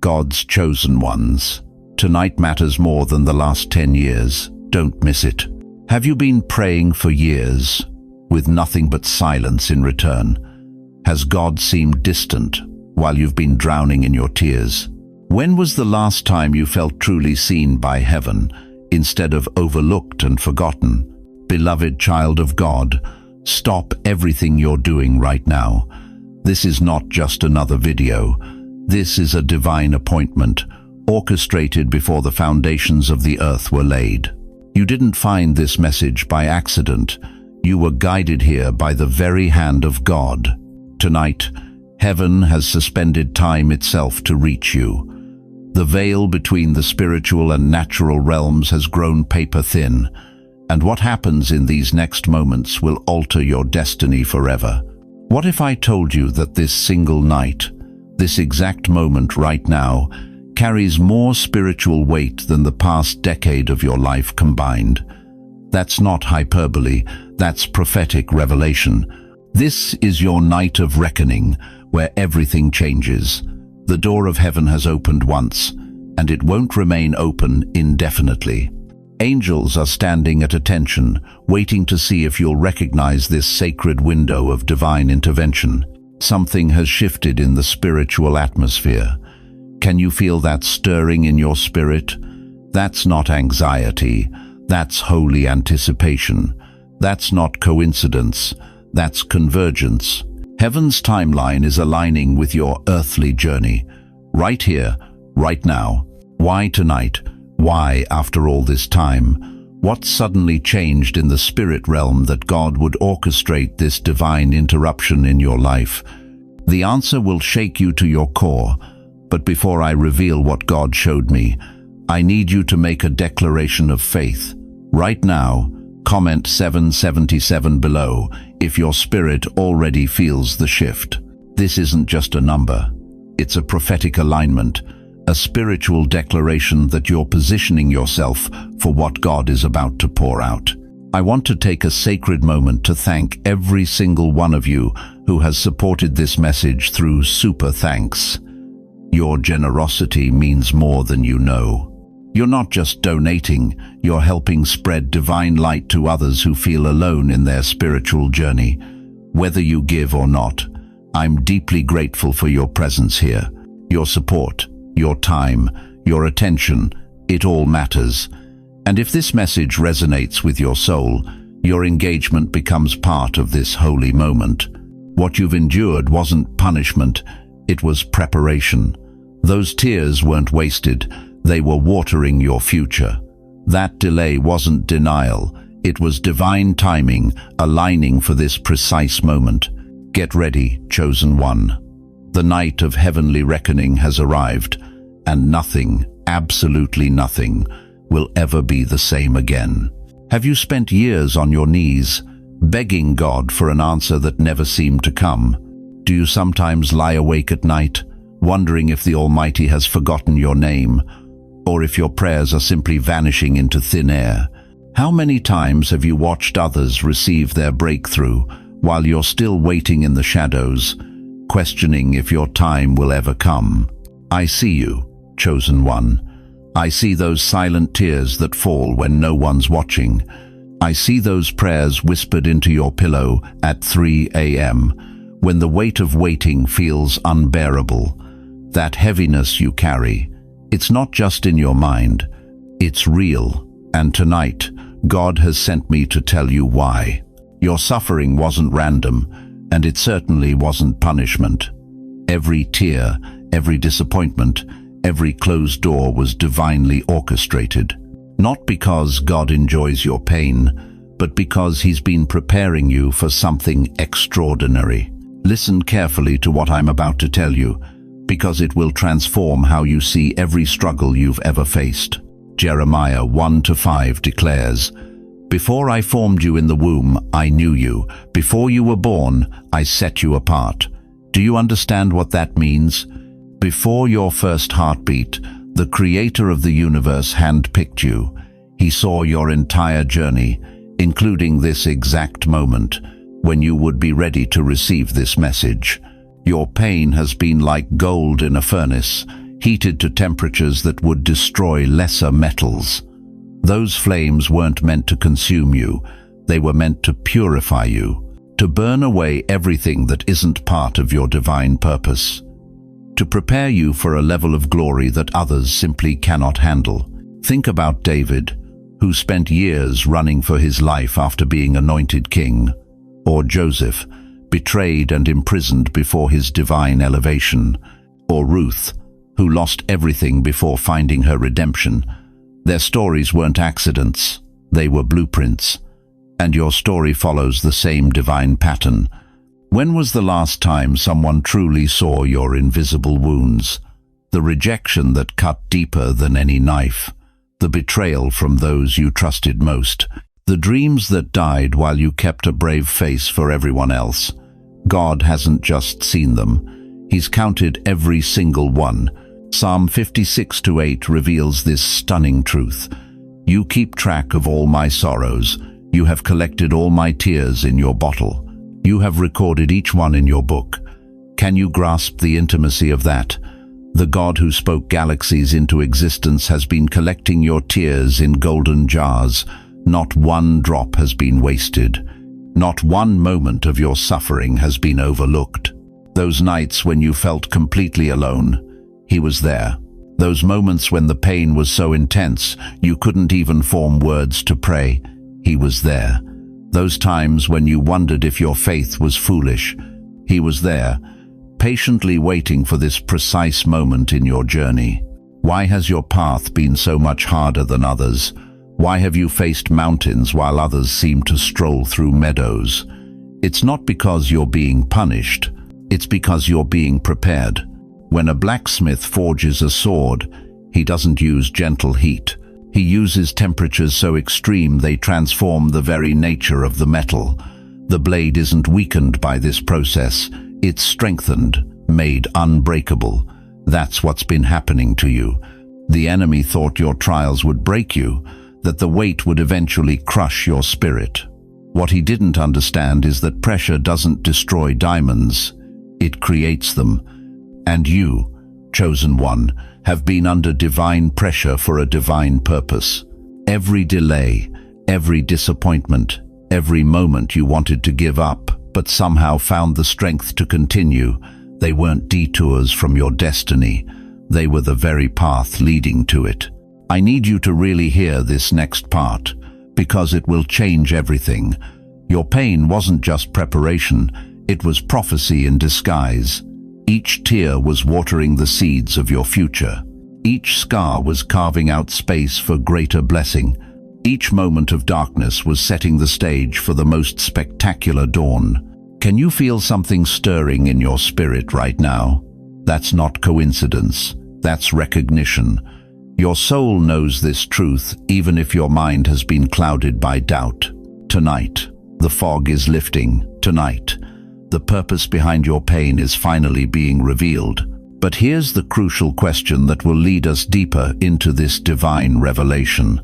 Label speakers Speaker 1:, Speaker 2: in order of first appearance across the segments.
Speaker 1: God's chosen ones. Tonight matters more than the last 10 years. Don't miss it. Have you been praying for years, with nothing but silence in return? Has God seemed distant while you've been drowning in your tears? When was the last time you felt truly seen by heaven, instead of overlooked and forgotten? Beloved child of God, stop everything you're doing right now. This is not just another video. This is a divine appointment, orchestrated before the foundations of the earth were laid. You didn't find this message by accident. You were guided here by the very hand of God. Tonight, heaven has suspended time itself to reach you. The veil between the spiritual and natural realms has grown paper thin, and what happens in these next moments will alter your destiny forever. What if I told you that this single night, this exact moment right now, carries more spiritual weight than the past decade of your life combined? That's not hyperbole, that's prophetic revelation. This is your night of reckoning, where everything changes. The door of heaven has opened once, and it won't remain open indefinitely. Angels are standing at attention, waiting to see if you'll recognize this sacred window of divine intervention. Something has shifted in the spiritual atmosphere. Can you feel that stirring in your spirit? That's not anxiety. That's holy anticipation. That's not coincidence. That's convergence. Heaven's timeline is aligning with your earthly journey. Right here, right now. Why tonight? Why after all this time? What suddenly changed in the spirit realm that God would orchestrate this divine interruption in your life? The answer will shake you to your core. But before I reveal what God showed me, I need you to make a declaration of faith. Right now, comment 777 below if your spirit already feels the shift. This isn't just a number. It's a prophetic alignment, a spiritual declaration that you're positioning yourself for what God is about to pour out. I want to take a sacred moment to thank every single one of you who has supported this message through super thanks. Your generosity means more than you know. You're not just donating, you're helping spread divine light to others who feel alone in their spiritual journey. Whether you give or not, I'm deeply grateful for your presence here. Your support, your time, your attention, it all matters. And if this message resonates with your soul, your engagement becomes part of this holy moment. What you've endured wasn't punishment, it was preparation. Those tears weren't wasted, they were watering your future. That delay wasn't denial, it was divine timing, aligning for this precise moment. Get ready, chosen one. The night of heavenly reckoning has arrived, and nothing, absolutely nothing, will ever be the same again. Have you spent years on your knees, begging God for an answer that never seemed to come? Do you sometimes lie awake at night, wondering if the Almighty has forgotten your name, or if your prayers are simply vanishing into thin air? How many times have you watched others receive their breakthrough while you're still waiting in the shadows, questioning if your time will ever come? I see you, chosen one. I see those silent tears that fall when no one's watching. I see those prayers whispered into your pillow at 3 a.m. when the weight of waiting feels unbearable. That heaviness you carry, it's not just in your mind, it's real. And tonight, God has sent me to tell you why. Your suffering wasn't random, and it certainly wasn't punishment. Every tear, every disappointment, every closed door was divinely orchestrated. Not because God enjoys your pain, but because He's been preparing you for something extraordinary. Listen carefully to what I'm about to tell you, because it will transform how you see every struggle you've ever faced. Jeremiah 1-5 declares, "Before I formed you in the womb, I knew you. Before you were born, I set you apart." Do you understand what that means? Before your first heartbeat, the Creator of the universe handpicked you. He saw your entire journey, including this exact moment, when you would be ready to receive this message. Your pain has been like gold in a furnace, heated to temperatures that would destroy lesser metals. Those flames weren't meant to consume you, they were meant to purify you, to burn away everything that isn't part of your divine purpose, to prepare you for a level of glory that others simply cannot handle. Think about David, who spent years running for his life after being anointed king, or Joseph, betrayed and imprisoned before his divine elevation, or Ruth, who lost everything before finding her redemption. Their stories weren't accidents, they were blueprints, and your story follows the same divine pattern. When was the last time someone truly saw your invisible wounds, the rejection that cut deeper than any knife, the betrayal from those you trusted most, the dreams that died while you kept a brave face for everyone else? God hasn't just seen them, He's counted every single one. Psalm 56:8 reveals this stunning truth. You keep track of all my sorrows. You have collected all my tears in your bottle. You have recorded each one in your book. Can you grasp the intimacy of that? The God who spoke galaxies into existence has been collecting your tears in golden jars. Not one drop has been wasted. Not one moment of your suffering has been overlooked. Those nights when you felt completely alone, He was there. Those moments when the pain was so intense you couldn't even form words to pray, He was there. Those times when you wondered if your faith was foolish, He was there, patiently waiting for this precise moment in your journey. Why has your path been so much harder than others? Why have you faced mountains while others seem to stroll through meadows? It's not because you're being punished, it's because you're being prepared. When a blacksmith forges a sword, he doesn't use gentle heat. He uses temperatures so extreme they transform the very nature of the metal. The blade isn't weakened by this process, it's strengthened, made unbreakable. That's what's been happening to you. The enemy thought your trials would break you, that the weight would eventually crush your spirit. What he didn't understand is that pressure doesn't destroy diamonds, it creates them. And you, chosen one, have been under divine pressure for a divine purpose. Every delay, every disappointment, every moment you wanted to give up, but somehow found the strength to continue, they weren't detours from your destiny. They were the very path leading to it. I need you to really hear this next part, because it will change everything. Your pain wasn't just preparation, it was prophecy in disguise. Each tear was watering the seeds of your future. Each scar was carving out space for greater blessing. Each moment of darkness was setting the stage for the most spectacular dawn. Can you feel something stirring in your spirit right now? That's not coincidence. That's recognition. Your soul knows this truth, even if your mind has been clouded by doubt. Tonight, the fog is lifting. Tonight, the purpose behind your pain is finally being revealed. But here's the crucial question that will lead us deeper into this divine revelation.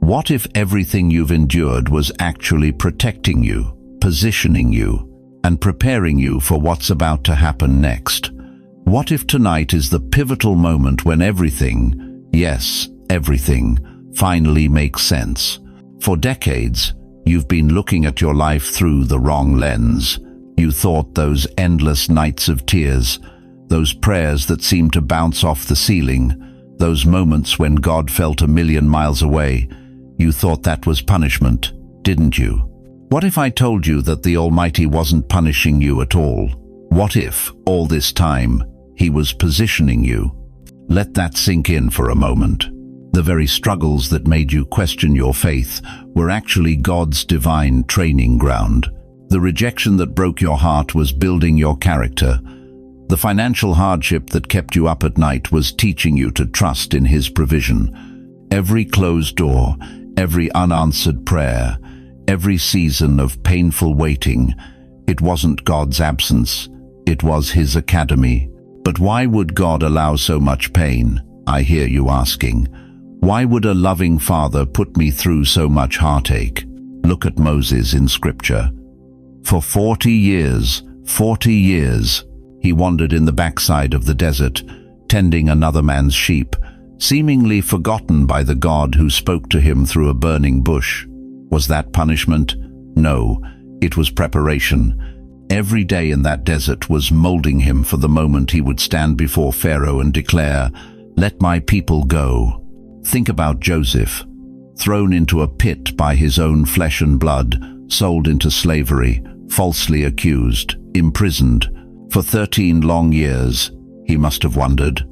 Speaker 1: What if everything you've endured was actually protecting you, positioning you, and preparing you for what's about to happen next? What if tonight is the pivotal moment when everything, yes, everything, finally makes sense? For decades, you've been looking at your life through the wrong lens. You thought those endless nights of tears, those prayers that seemed to bounce off the ceiling, those moments when God felt a million miles away, you thought that was punishment, didn't you? What if I told you that the Almighty wasn't punishing you at all? What if, all this time, He was positioning you? Let that sink in for a moment. The very struggles that made you question your faith were actually God's divine training ground. The rejection that broke your heart was building your character. The financial hardship that kept you up at night was teaching you to trust in His provision. Every closed door, every unanswered prayer, every season of painful waiting, it wasn't God's absence, it was His academy. But why would God allow so much pain? I hear you asking. Why would a loving Father put me through so much heartache? Look at Moses in Scripture. For 40 years, he wandered in the backside of the desert, tending another man's sheep, seemingly forgotten by the God who spoke to him through a burning bush. Was that punishment? No, it was preparation. Every day in that desert was molding him for the moment he would stand before Pharaoh and declare, "Let my people go." Think about Joseph, thrown into a pit by his own flesh and blood, sold into slavery, falsely accused, imprisoned. For 13 long years, he must have wondered,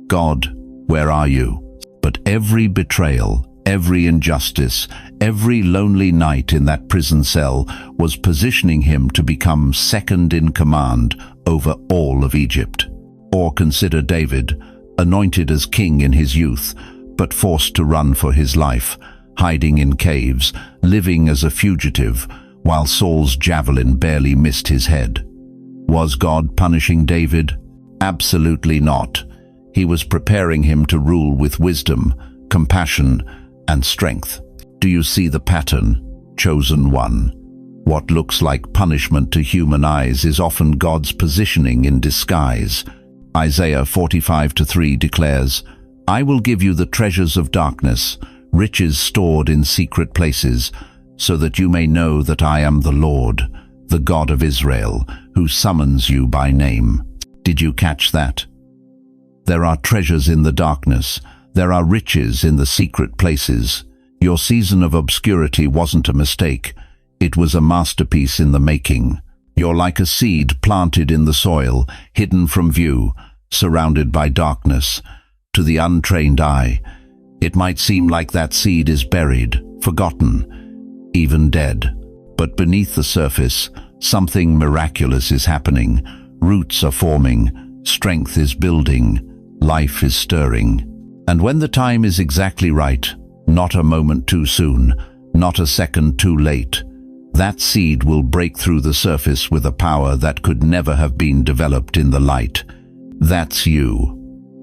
Speaker 1: "God, where are you?" But every betrayal, every injustice, every lonely night in that prison cell was positioning him to become second in command over all of Egypt. Or consider David, anointed as king in his youth, but forced to run for his life, hiding in caves, living as a fugitive, while Saul's javelin barely missed his head. Was God punishing David? Absolutely not. He was preparing him to rule with wisdom, compassion, and strength. Do you see the pattern? Chosen one. What looks like punishment to human eyes is often God's positioning in disguise. Isaiah 45:3 declares, "I will give you the treasures of darkness, riches stored in secret places, so that you may know that I am the Lord, the God of Israel, who summons you by name." Did you catch that? There are treasures in the darkness. There are riches in the secret places. Your season of obscurity wasn't a mistake. It was a masterpiece in the making. You're like a seed planted in the soil, hidden from view, surrounded by darkness. To the untrained eye, it might seem like that seed is buried, forgotten, even dead. But beneath the surface, something miraculous is happening. Roots are forming, strength is building, life is stirring. And when the time is exactly right, not a moment too soon, not a second too late, that seed will break through the surface with a power that could never have been developed in the light. That's you.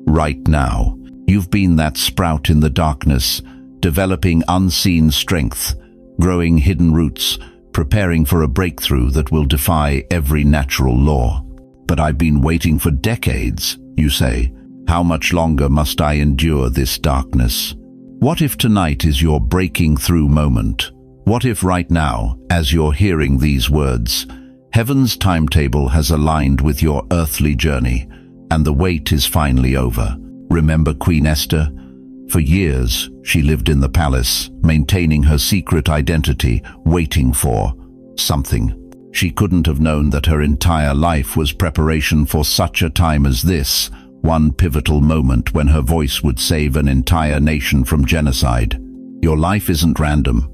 Speaker 1: Right now, you've been that sprout in the darkness, developing unseen strength, growing hidden roots, preparing for a breakthrough that will defy every natural law. But I've been waiting for decades, you say. How much longer must I endure this darkness? What if tonight is your breaking through moment? What if right now, as you're hearing these words, heaven's timetable has aligned with your earthly journey, and the wait is finally over? Remember Queen Esther? For years, she lived in the palace, maintaining her secret identity, waiting for something. She couldn't have known that her entire life was preparation for such a time as this, one pivotal moment when her voice would save an entire nation from genocide. Your life isn't random.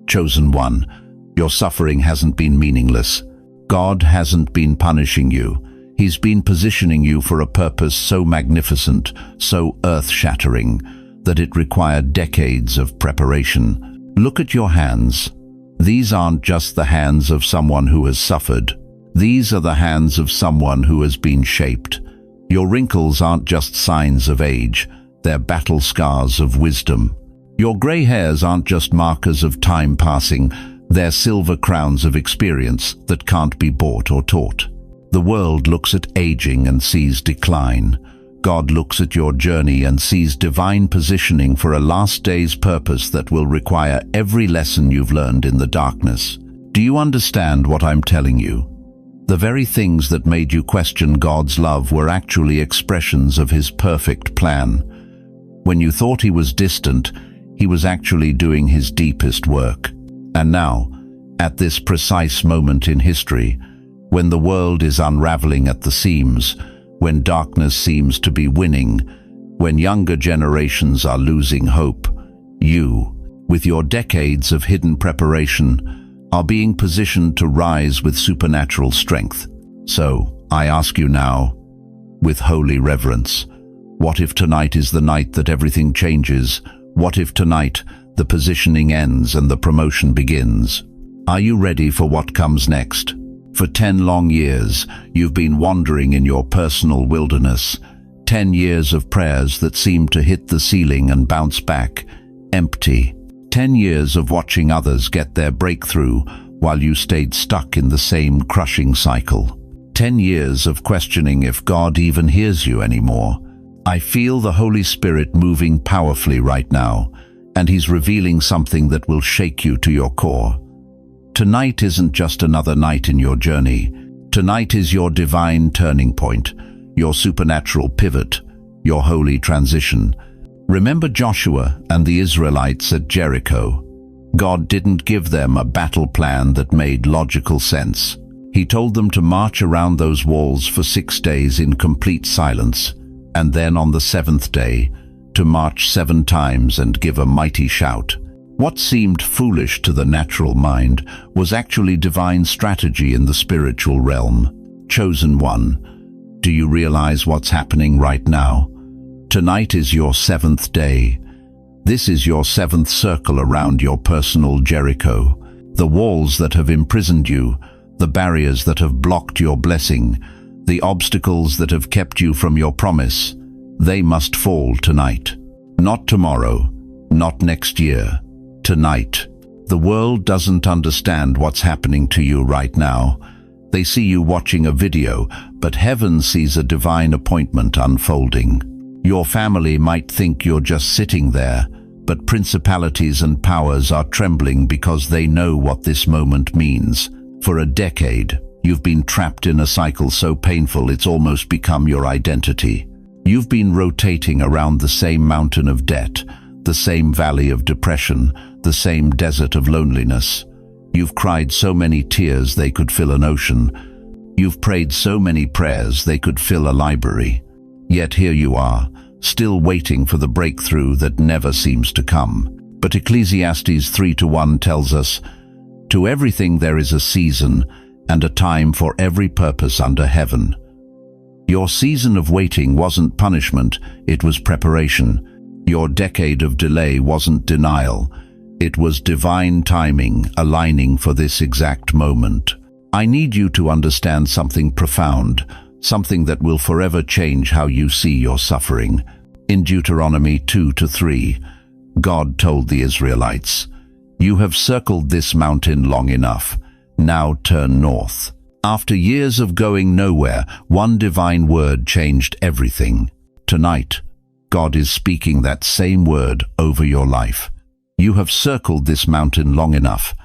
Speaker 1: Chosen one, your suffering hasn't been meaningless. God hasn't been punishing you. He's been positioning you for a purpose so magnificent, so earth-shattering, that it required decades of preparation. Look at your hands. These aren't just the hands of someone who has suffered. These are the hands of someone who has been shaped. Your wrinkles aren't just signs of age. They're battle scars of wisdom. Your gray hairs aren't just markers of time passing. They're silver crowns of experience that can't be bought or taught. The world looks at aging and sees decline. God looks at your journey and sees divine positioning for a last day's purpose that will require every lesson you've learned in the darkness. Do you understand what I'm telling you? The very things that made you question God's love were actually expressions of His perfect plan. When you thought He was distant, He was actually doing His deepest work. And now, at this precise moment in history, when the world is unraveling at the seams, when darkness seems to be winning, when younger generations are losing hope, you, with your decades of hidden preparation, are being positioned to rise with supernatural strength. So, I ask you now, with holy reverence, what if tonight is the night that everything changes? What if tonight the positioning ends and the promotion begins? Are you ready for what comes next? For 10 long years, you've been wandering in your personal wilderness. 10 years of prayers that seemed to hit the ceiling and bounce back, empty. 10 years of watching others get their breakthrough while you stayed stuck in the same crushing cycle. 10 years of questioning if God even hears you anymore. I feel the Holy Spirit moving powerfully right now, and He's revealing something that will shake you to your core. Tonight isn't just another night in your journey. Tonight is your divine turning point, your supernatural pivot, your holy transition. Remember Joshua and the Israelites at Jericho. God didn't give them a battle plan that made logical sense. He told them to march around those walls for 6 days in complete silence, and then on the 7th day, to march 7 times and give a mighty shout. What seemed foolish to the natural mind was actually divine strategy in the spiritual realm. Chosen one, do you realize what's happening right now? Tonight is your 7th day. This is your 7th circle around your personal Jericho. The walls that have imprisoned you, the barriers that have blocked your blessing, the obstacles that have kept you from your promise, they must fall tonight. Not tomorrow, not next year. Tonight. The world doesn't understand what's happening to you right now. They see you watching a video, but heaven sees a divine appointment unfolding. Your family might think you're just sitting there, but principalities and powers are trembling because they know what this moment means. For a decade, you've been trapped in a cycle so painful it's almost become your identity. You've been rotating around the same mountain of debt, the same valley of depression, the same desert of loneliness. You've cried so many tears they could fill an ocean. You've prayed so many prayers they could fill a library. Yet here you are, still waiting for the breakthrough that never seems to come. But Ecclesiastes 3:1 tells us, "To everything there is a season, and a time for every purpose under heaven." Your season of waiting wasn't punishment, it was preparation. Your decade of delay wasn't denial, it was divine timing aligning for this exact moment. I need you to understand something profound, something that will forever change how you see your suffering. In Deuteronomy 2-3, God told the Israelites, "You have circled this mountain long enough, now turn north." After years of going nowhere, one divine word changed everything. Tonight, God is speaking that same word over your life. You have circled this mountain long enough.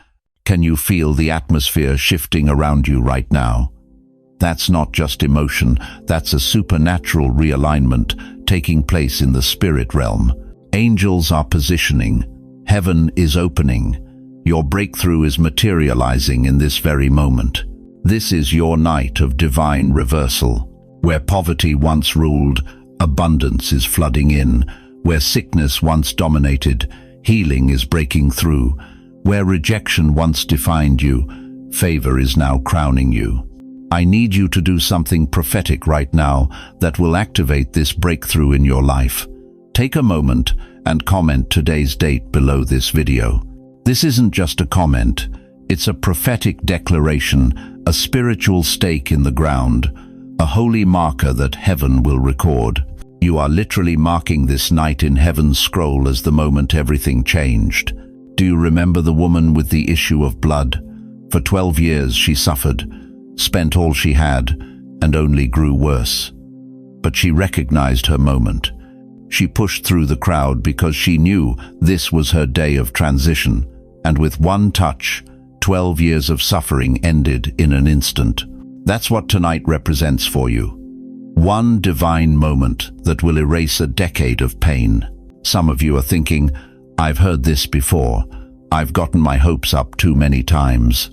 Speaker 1: Can you feel the atmosphere shifting around you right now? That's not just emotion, that's a supernatural realignment taking place in the spirit realm. Angels are positioning. Heaven is opening. Your breakthrough is materializing in this very moment. This is your night of divine reversal. Where poverty once ruled, abundance is flooding in. Where sickness once dominated, healing is breaking through. Where rejection once defined you, favor is now crowning you. I need you to do something prophetic right now that will activate this breakthrough in your life. Take a moment and comment today's date below this video. This isn't just a comment, it's a prophetic declaration, a spiritual stake in the ground, a holy marker that heaven will record. You are literally marking this night in heaven's scroll as the moment everything changed. Do you remember the woman with the issue of blood? For 12 years she suffered, spent all she had, and only grew worse. But she recognized her moment. She pushed through the crowd because she knew this was her day of transition, and with one touch, 12 years of suffering ended in an instant. That's what tonight represents for you. One divine moment that will erase a decade of pain. Some of you are thinking, I've heard this before. I've gotten my hopes up too many times.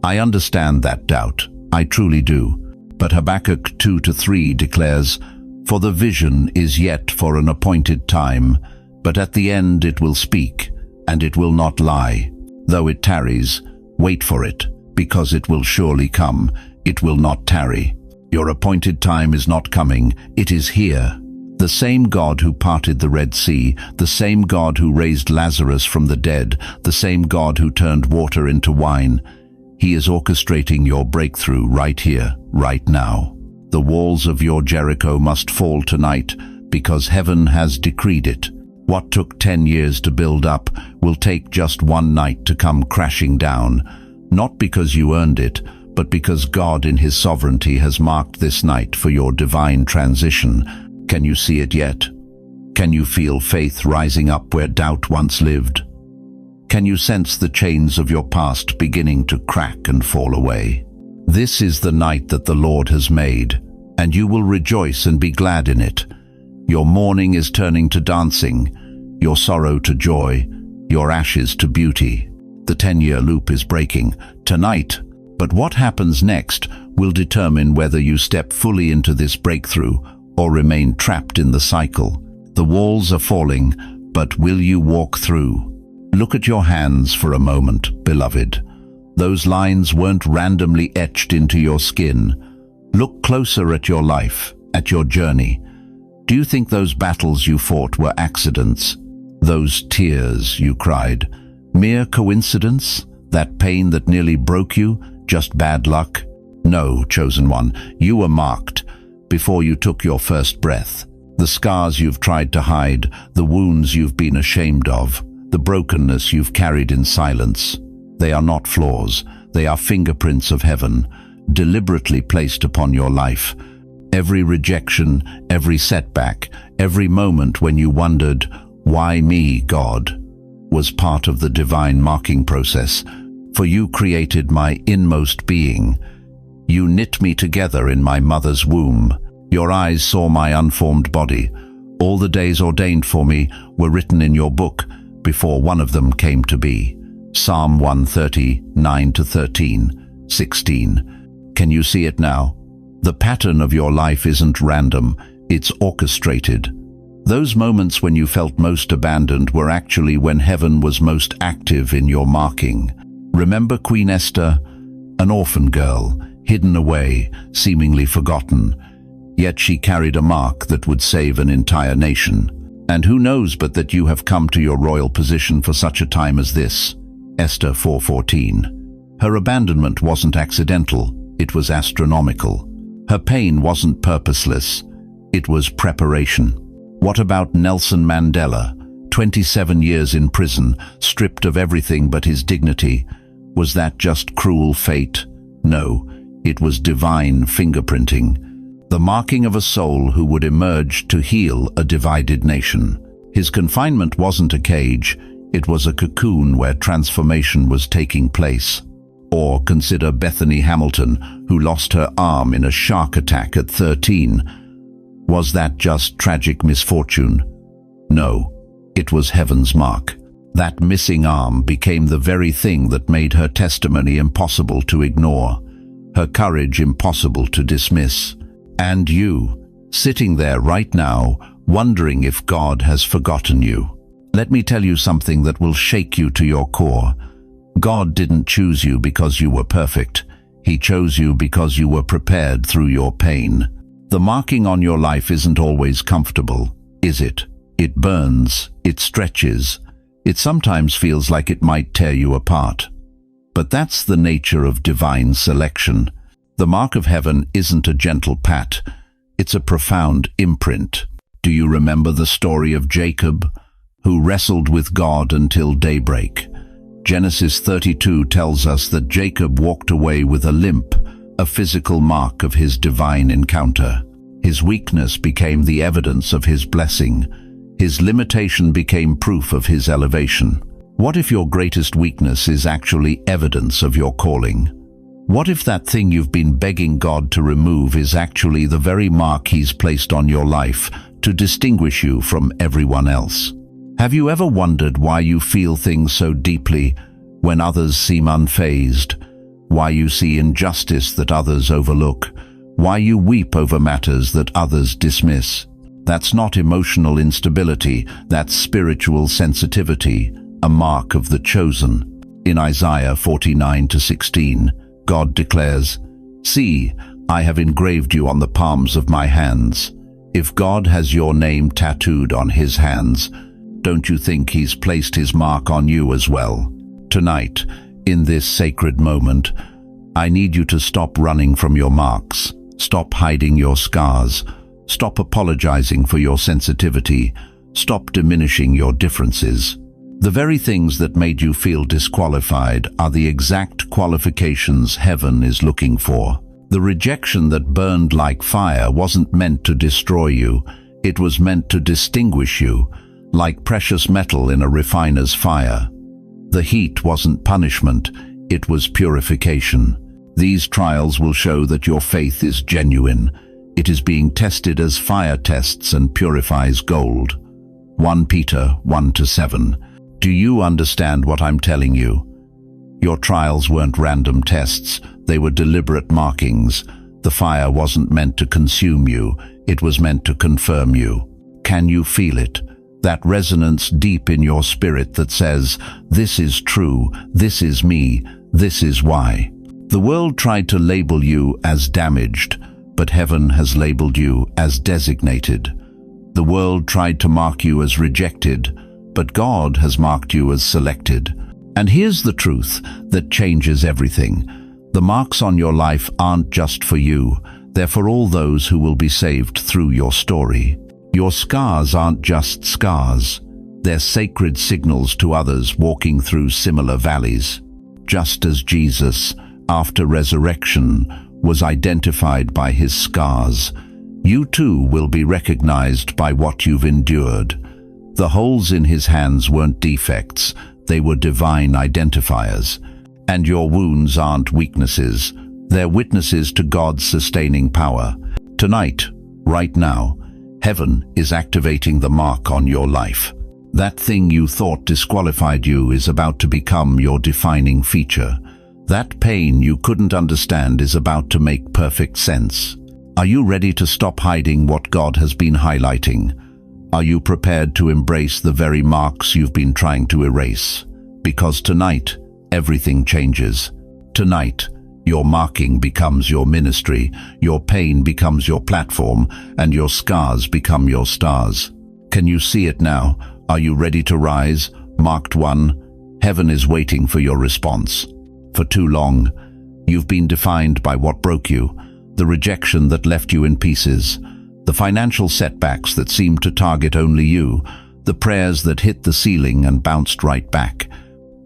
Speaker 1: I understand that doubt. I truly do. But Habakkuk 2-3 declares, "For the vision is yet for an appointed time, but at the end it will speak, and it will not lie. Though it tarries, wait for it, because it will surely come. It will not tarry." Your appointed time is not coming, it is here. The same God who parted the Red Sea, the same God who raised Lazarus from the dead, the same God who turned water into wine, He is orchestrating your breakthrough right here, right now. The walls of your Jericho must fall tonight because heaven has decreed it. What took 10 years to build up will take just one night to come crashing down, not because you earned it, but because God in His sovereignty has marked this night for your divine transition. Can you see it yet? Can you feel faith rising up where doubt once lived? Can you sense the chains of your past beginning to crack and fall away? This is the night that the Lord has made, and you will rejoice and be glad in it. Your mourning is turning to dancing, your sorrow to joy, your ashes to beauty. The 10-year loop is breaking tonight, but what happens next will determine whether you step fully into this breakthrough or remain trapped in the cycle. The walls are falling, but will you walk through? Look at your hands for a moment, beloved. Those lines weren't randomly etched into your skin. Look closer at your life, at your journey. Do you think those battles you fought were accidents? Those tears you cried, mere coincidence? That pain that nearly broke you, just bad luck? No, chosen one, you were marked before you took your first breath. The scars you've tried to hide, the wounds you've been ashamed of, the brokenness you've carried in silence. They are not flaws, they are fingerprints of heaven, deliberately placed upon your life. Every rejection, every setback, every moment when you wondered, "Why me, God?" was part of the divine marking process. For you created my inmost being. You knit me together in my mother's womb. Your eyes saw my unformed body. All the days ordained for me were written in your book before one of them came to be. Psalm 130, 9-13, 16. Can you see it now? The pattern of your life isn't random, it's orchestrated. Those moments when you felt most abandoned were actually when heaven was most active in your marking. Remember Queen Esther? An orphan girl, hidden away, seemingly forgotten. Yet she carried a mark that would save an entire nation. And who knows but that you have come to your royal position for such a time as this? Esther 4:14. Her abandonment wasn't accidental, it was astronomical. Her pain wasn't purposeless, it was preparation. What about Nelson Mandela? 27 years in prison, stripped of everything but his dignity. Was that just cruel fate? No, it was divine fingerprinting. The marking of a soul who would emerge to heal a divided nation. His confinement wasn't a cage, it was a cocoon where transformation was taking place. Or consider Bethany Hamilton, who lost her arm in a shark attack at 13. Was that just tragic misfortune? No, it was heaven's mark. That missing arm became the very thing that made her testimony impossible to ignore, her courage impossible to dismiss. And you, sitting there right now, wondering if God has forgotten you. Let me tell you something that will shake you to your core. God didn't choose you because you were perfect. He chose you because you were prepared through your pain. The marking on your life isn't always comfortable, is it? It burns, it stretches. It sometimes feels like it might tear you apart. But that's the nature of divine selection. The mark of heaven isn't a gentle pat, it's a profound imprint. Do you remember the story of Jacob, who wrestled with God until daybreak? Genesis 32 tells us that Jacob walked away with a limp, a physical mark of his divine encounter. His weakness became the evidence of his blessing. His limitation became proof of his elevation. What if your greatest weakness is actually evidence of your calling? What if that thing you've been begging God to remove is actually the very mark He's placed on your life to distinguish you from everyone else? Have you ever wondered why you feel things so deeply when others seem unfazed? Why you see injustice that others overlook? Why you weep over matters that others dismiss? That's not emotional instability, that's spiritual sensitivity, a mark of the chosen. In Isaiah 49-16, God declares, "See, I have engraved you on the palms of my hands." If God has your name tattooed on His hands, don't you think He's placed His mark on you as well? Tonight, in this sacred moment, I need you to stop running from your marks, stop hiding your scars, stop apologizing for your sensitivity, stop diminishing your differences. The very things that made you feel disqualified are the exact qualifications heaven is looking for. The rejection that burned like fire wasn't meant to destroy you, It was meant to distinguish you, like precious metal in a refiner's fire. The heat wasn't punishment, it was purification. These trials will show that your faith is genuine. It is being tested as fire tests and purifies gold. 1 Peter 1-7. Do you understand what I'm telling you? Your trials weren't random tests, they were deliberate markings. The fire wasn't meant to consume you, it was meant to confirm you. Can you feel it? That resonance deep in your spirit that says, this is true, this is me, this is why. The world tried to label you as damaged, but heaven has labeled you as designated. The world tried to mark you as rejected, but God has marked you as selected. And here's the truth that changes everything. The marks on your life aren't just for you, they're for all those who will be saved through your story. Your scars aren't just scars, they're sacred signals to others walking through similar valleys. Just as Jesus, after resurrection, was identified by his scars, you too will be recognized by what you've endured. The holes in his hands weren't defects, they were divine identifiers. And your wounds aren't weaknesses, they're witnesses to God's sustaining power. Tonight, right now, heaven is activating the mark on your life. That thing you thought disqualified you is about to become your defining feature. That pain you couldn't understand is about to make perfect sense. Are you ready to stop hiding what God has been highlighting? Are you prepared to embrace the very marks you've been trying to erase? Because tonight, everything changes. Tonight, your marking becomes your ministry, your pain becomes your platform, and your scars become your stars. Can you see it now? Are you ready to rise? Marked one, heaven is waiting for your response. For too long, you've been defined by what broke you, the rejection that left you in pieces, the financial setbacks that seemed to target only you, the prayers that hit the ceiling and bounced right back.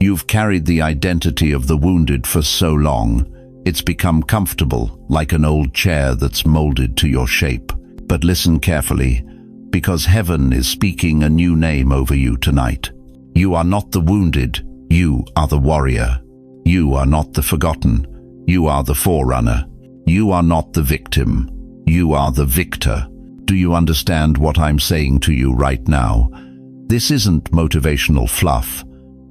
Speaker 1: You've carried the identity of the wounded for so long, it's become comfortable, like an old chair that's molded to your shape. But listen carefully, because heaven is speaking a new name over you tonight. You are not the wounded, you are the warrior. You are not the forgotten, you are the forerunner. You are not the victim, you are the victor. Do you understand what I'm saying to you right now? This isn't motivational fluff.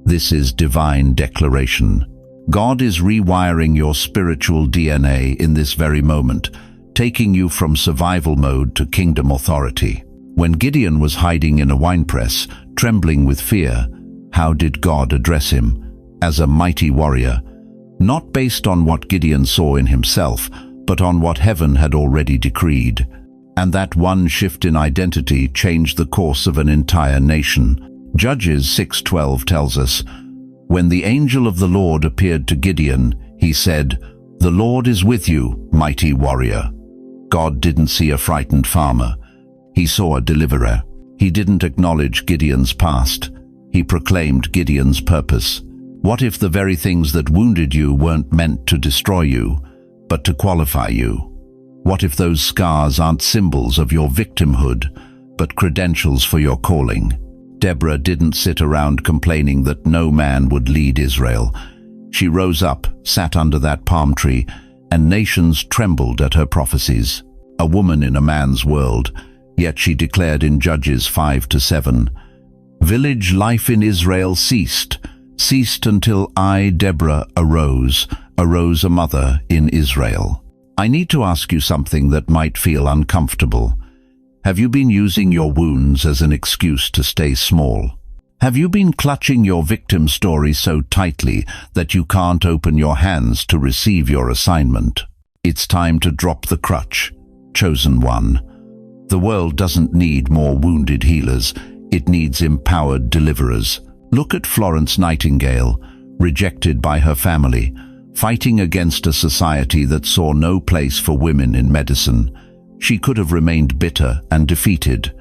Speaker 1: This is divine declaration. God is rewiring your spiritual DNA in this very moment, taking you from survival mode to kingdom authority. When Gideon was hiding in a winepress, trembling with fear, how did God address him? As a mighty warrior, not based on what Gideon saw in himself, but on what heaven had already decreed. And that one shift in identity changed the course of an entire nation. Judges 6:12 tells us, when the angel of the Lord appeared to Gideon, he said, "The Lord is with you, mighty warrior." God didn't see a frightened farmer. He saw a deliverer. He didn't acknowledge Gideon's past. He proclaimed Gideon's purpose. What if the very things that wounded you weren't meant to destroy you, but to qualify you? What if those scars aren't symbols of your victimhood, but credentials for your calling? Deborah didn't sit around complaining that no man would lead Israel. She rose up, sat under that palm tree, and nations trembled at her prophecies. A woman in a man's world, yet she declared in Judges 5-7, "Village life in Israel ceased until I, Deborah, arose a mother in Israel." I need to ask you something that might feel uncomfortable. Have you been using your wounds as an excuse to stay small? Have you been clutching your victim story so tightly that you can't open your hands to receive your assignment? It's time to drop the crutch, chosen one. The world doesn't need more wounded healers, it needs empowered deliverers. Look at Florence Nightingale, rejected by her family, fighting against a society that saw no place for women in medicine. She could have remained bitter and defeated.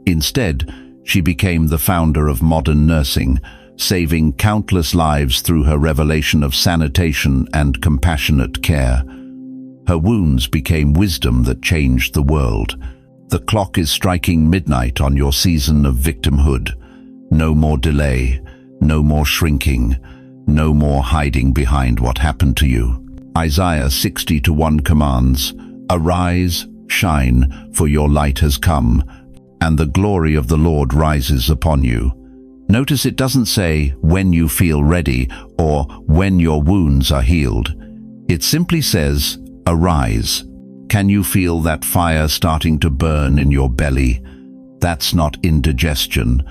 Speaker 1: Instead, she became the founder of modern nursing, saving countless lives through her revelation of sanitation and compassionate care. Her wounds became wisdom that changed the world. The clock is striking midnight on your season of victimhood. No more delay, no more shrinking, no more hiding behind what happened to you. Isaiah 60:1 commands, "Arise, shine, for your light has come, and the glory of the Lord rises upon you." Notice it doesn't say when you feel ready or when your wounds are healed. It simply says, arise. Can you feel that fire starting to burn in your belly? That's not indigestion.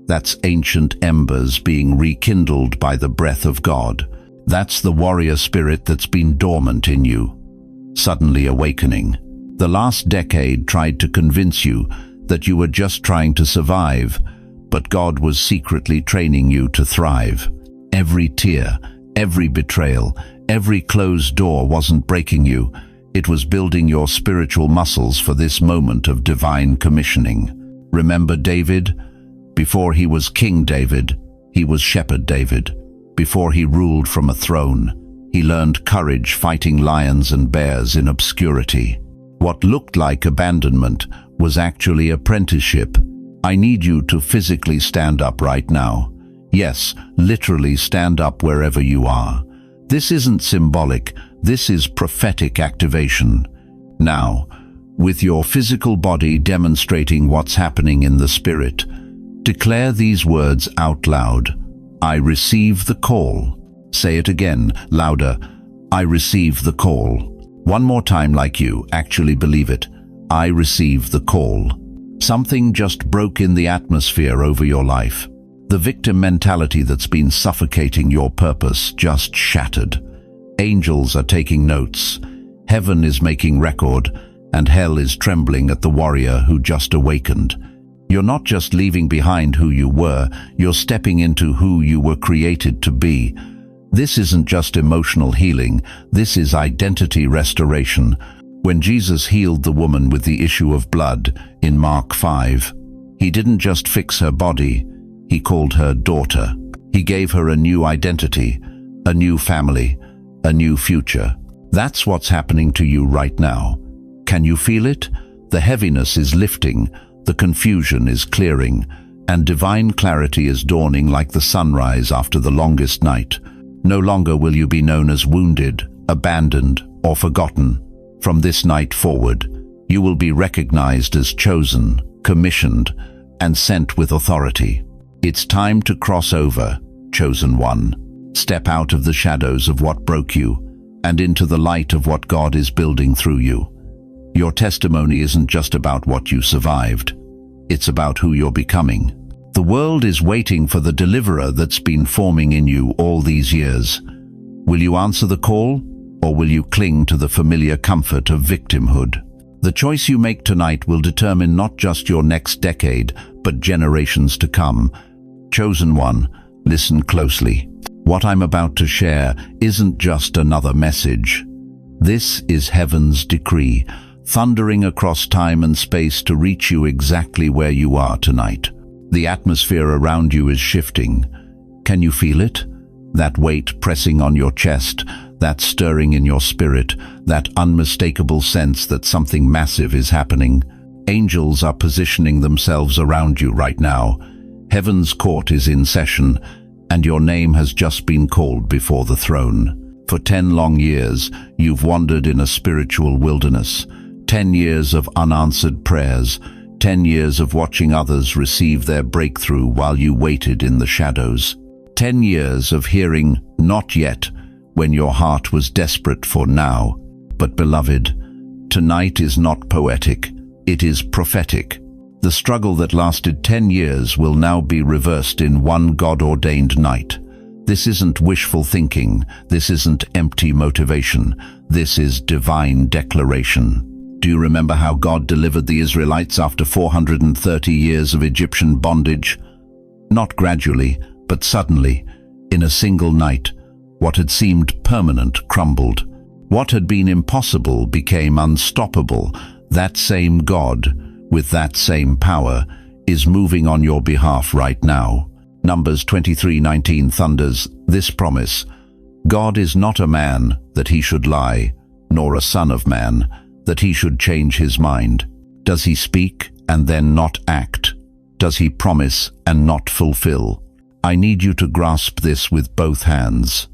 Speaker 1: That's ancient embers being rekindled by the breath of God. That's the warrior spirit that's been dormant in you, suddenly awakening. The last decade tried to convince you that you were just trying to survive, but God was secretly training you to thrive. Every tear, every betrayal, every closed door wasn't breaking you. It was building your spiritual muscles for this moment of divine commissioning. Remember David? Before he was King David, he was Shepherd David. Before he ruled from a throne, he learned courage fighting lions and bears in obscurity. What looked like abandonment was actually apprenticeship. I need you to physically stand up right now. Yes, literally stand up wherever you are. This isn't symbolic, this is prophetic activation. Now, with your physical body demonstrating what's happening in the spirit, declare these words out loud. I receive the call. Say it again, louder. I receive the call. One more time like you actually believe it. I receive the call. Something just broke in the atmosphere over your life. The victim mentality that's been suffocating your purpose just shattered. Angels are taking notes. Heaven is making record, and hell is trembling at the warrior who just awakened. You're not just leaving behind who you were, you're stepping into who you were created to be. This isn't just emotional healing, this is identity restoration. When Jesus healed the woman with the issue of blood in Mark 5, he didn't just fix her body, he called her daughter. He gave her a new identity, a new family, a new future. That's what's happening to you right now. Can you feel it? The heaviness is lifting, the confusion is clearing, and divine clarity is dawning like the sunrise after the longest night. No longer will you be known as wounded, abandoned, or forgotten. From this night forward, you will be recognized as chosen, commissioned, and sent with authority. It's time to cross over, chosen one. Step out of the shadows of what broke you, and into the light of what God is building through you. Your testimony isn't just about what you survived. It's about who you're becoming. The world is waiting for the deliverer that's been forming in you all these years. Will you answer the call, or will you cling to the familiar comfort of victimhood? The choice you make tonight will determine not just your next decade, but generations to come. Chosen one, listen closely. What I'm about to share isn't just another message. This is heaven's decree, thundering across time and space to reach you exactly where you are tonight. The atmosphere around you is shifting. Can you feel it? That weight pressing on your chest, that stirring in your spirit, that unmistakable sense that something massive is happening. Angels are positioning themselves around you right now. Heaven's court is in session, and your name has just been called before the throne. For 10 long years, you've wandered in a spiritual wilderness. 10 years of unanswered prayers, 10 years of watching others receive their breakthrough while you waited in the shadows. 10 years of hearing, not yet, when your heart was desperate for now. But beloved, tonight is not poetic, it is prophetic. The struggle that lasted 10 years will now be reversed in one God-ordained night. This isn't wishful thinking, this isn't empty motivation, this is divine declaration. Do you remember how God delivered the Israelites after 430 years of Egyptian bondage? Not gradually, but suddenly, in a single night, what had seemed permanent crumbled. What had been impossible became unstoppable. That same God, with that same power, is moving on your behalf right now. Numbers 23:19 thunders this promise: God is not a man that he should lie, nor a son of man that he should change his mind. Does he speak and then not act? Does he promise and not fulfill? I need you to grasp this with both hands.